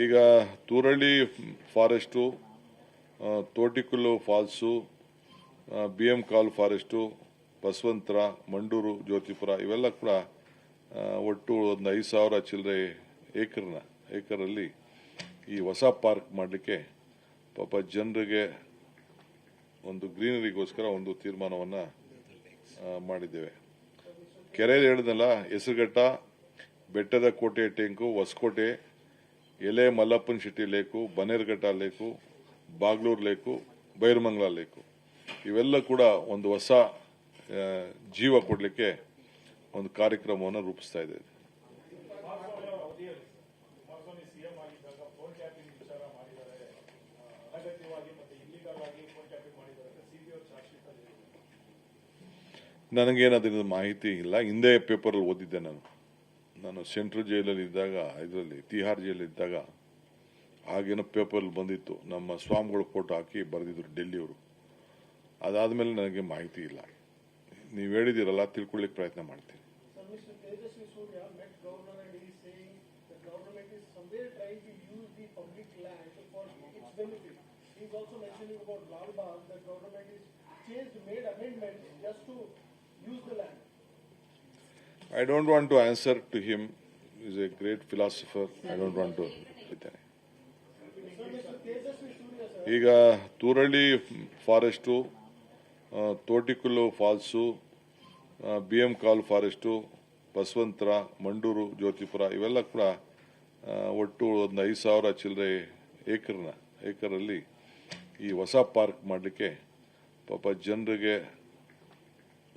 ಈಗ ತೂರಳ್ಳಿ forest, ತೋಟಿಕಲ್ಲು falls, BM ಕಾಲ್ forest, ಬಸವಂತರ, Mandur, ಜ್ಯೋತಿಪುರ ಇವೆಲ್ಲ ಕೂಡ ಒಟ್ಟು ಒಂದು 5,000 ಚಿಲ್ಲರೆ ಏಕರಲ್ಲಿ ಈ ಹೊಸ ಪಾರ್ಕ್ ಮಾಡಲಿಕ್ಕೆ ಪಾಪ ಜನರಿಗೆ ಒಂದು ಗ್ರೀನರಿಗೋಸ್ಕರ ಒಂದು ತೀರ್ಮಾನವನ್ನು ಮಾಡಿದ್ದೇವೆ. ಕೆರೆಯಲ್ಲಿ ಹೇಳಿದ್ನಲ್ಲ, ಹೆಸರುಘಟ್ಟ, ಬೆಟ್ಟದ ಕೋಟೆ ಟ್ಯಾಂಕು, ಹೊಸಕೋಟೆ, ಎಲೆ ಮಲ್ಲಪ್ಪನ Shetty lake, Bannerghatta lake, Bagalur lake, Byramangala lake ಇವೆಲ್ಲ ಕೂಡ ಒಂದು ಹೊಸ ಜೀವ ಕೊಡಲಿಕ್ಕೆ ಒಂದು ಕಾರ್ಯಕ್ರಮವನ್ನು ರೂಪಿಸ್ತಾ ಇದೆ. ನನಗೇನು ಅದರಿಂದ ಮಾಹಿತಿ ಇಲ್ಲ. ಹಿಂದೆ ಪೇಪರಲ್ಲಿ ಓದಿದ್ದೆ. ನಾನು ಸೆಂಟ್ರಲ್ ಜೈಲಲ್ಲಿ ಇದ್ದಾಗ, ಇದರಲ್ಲಿ ತಿಹಾರ್ ಜೈಲಲ್ಲಿ ಇದ್ದಾಗ ಆಗೇನೋ ಪೇಪರಲ್ಲಿ ಬಂದಿತ್ತು. ನಮ್ಮ ಸ್ವಾಮಿಗಳು ಫೋಟೋ ಹಾಕಿ ಬರೆದಿದ್ರು ಡೆಲ್ಲಿಯವರು. ಅದಾದಮೇಲೆ ನನಗೆ ಮಾಹಿತಿ ಇಲ್ಲ. ನೀವು ಹೇಳಿದಿರಲ್ಲ, ತಿಳ್ಕೊಳ್ಳಿಕ್ಕೆ ಪ್ರಯತ್ನ ಮಾಡ್ತೀನಿ. I don't want to answer to him. He's a great philosopher. I don't want to. ಈಗ ತೂರಳ್ಳಿ ಫಾರೆಸ್ಟು, ತೋಟಿಕಲ್ಲು ಫಾಲ್ಸು, BM ಕಾಲ್ ಫಾರೆಸ್ಟು, ಬಸವಂತರ, ಮಂಡೂರು, ಜ್ಯೋತಿಪುರ ಇವೆಲ್ಲ ಕೂಡ ಒಟ್ಟು ಒಂದು 5,000 ಚಿಲ್ಲರೆ ಏಕರಲ್ಲಿ ಈ ಹೊಸ ಪಾರ್ಕ್ ಮಾಡಲಿಕ್ಕೆ ಪಾಪ ಜನರಿಗೆ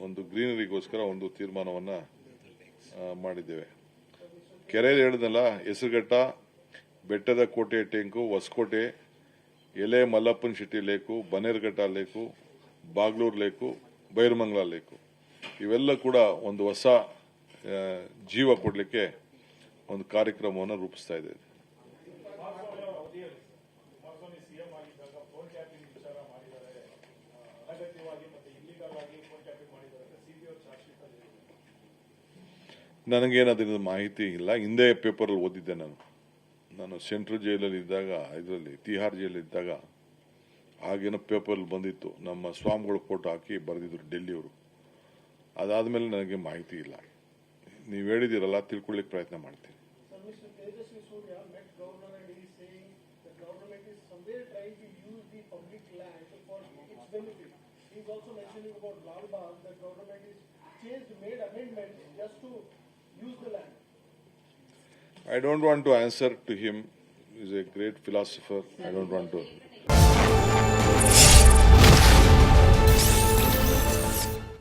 ಒಂದು ಗ್ರೀನರಿಗೋಸ್ಕರ ಒಂದು ತೀರ್ಮಾನವನ್ನು ಮಾಡಿದ್ದೇವೆ. ಕೆರೆಯಲ್ಲಿ ಹೇಳಿದ್ನಲ್ಲ, ಹೆಸರುಘಟ್ಟ, ಬೆಟ್ಟದ ಕೋಟೆ ಟ್ಯಾಂಕು, ಹೊಸಕೋಟೆ, ಎಲೆ ಮಲ್ಲಪ್ಪನ Shetty lake, Bannerghatta lake, Bagalur lake, Byramangala lake ಇವೆಲ್ಲ ಕೂಡ ಒಂದು ಹೊಸ ಜೀವ ಕೊಡಲಿಕ್ಕೆ ಒಂದು ಕಾರ್ಯಕ್ರಮವನ್ನು ರೂಪಿಸ್ತಾ ಇದೆ. ನನಗೇನು ಅದರಿಂದ ಮಾಹಿತಿ ಇಲ್ಲ. ಹಿಂದೆ ಪೇಪರಲ್ಲಿ ಓದಿದ್ದೆ. ನಾನು ಸೆಂಟ್ರಲ್ ಜೈಲಲ್ಲಿ ಇದ್ದಾಗ, ಇದರಲ್ಲಿ ತಿಹಾರ್ ಜೈಲಲ್ಲಿ ಇದ್ದಾಗ ಆಗೇನೋ ಪೇಪರಲ್ಲಿ ಬಂದಿತ್ತು. ನಮ್ಮ ಸ್ವಾಮಿಗಳು ಫೋಟೋ ಹಾಕಿ ಬರೆದಿದ್ರು ಡೆಲ್ಲಿಯವರು. ಅದಾದಮೇಲೆ ನನಗೆ ಮಾಹಿತಿ ಇಲ್ಲ. ನೀವು ಹೇಳಿದಿರಲ್ಲ, ತಿಳ್ಕೊಳ್ಳಿಕ್ಕೆ ಪ್ರಯತ್ನ ಮಾಡ್ತೀನಿ. I don't want to answer to him. He's a great philosopher. I don't want to.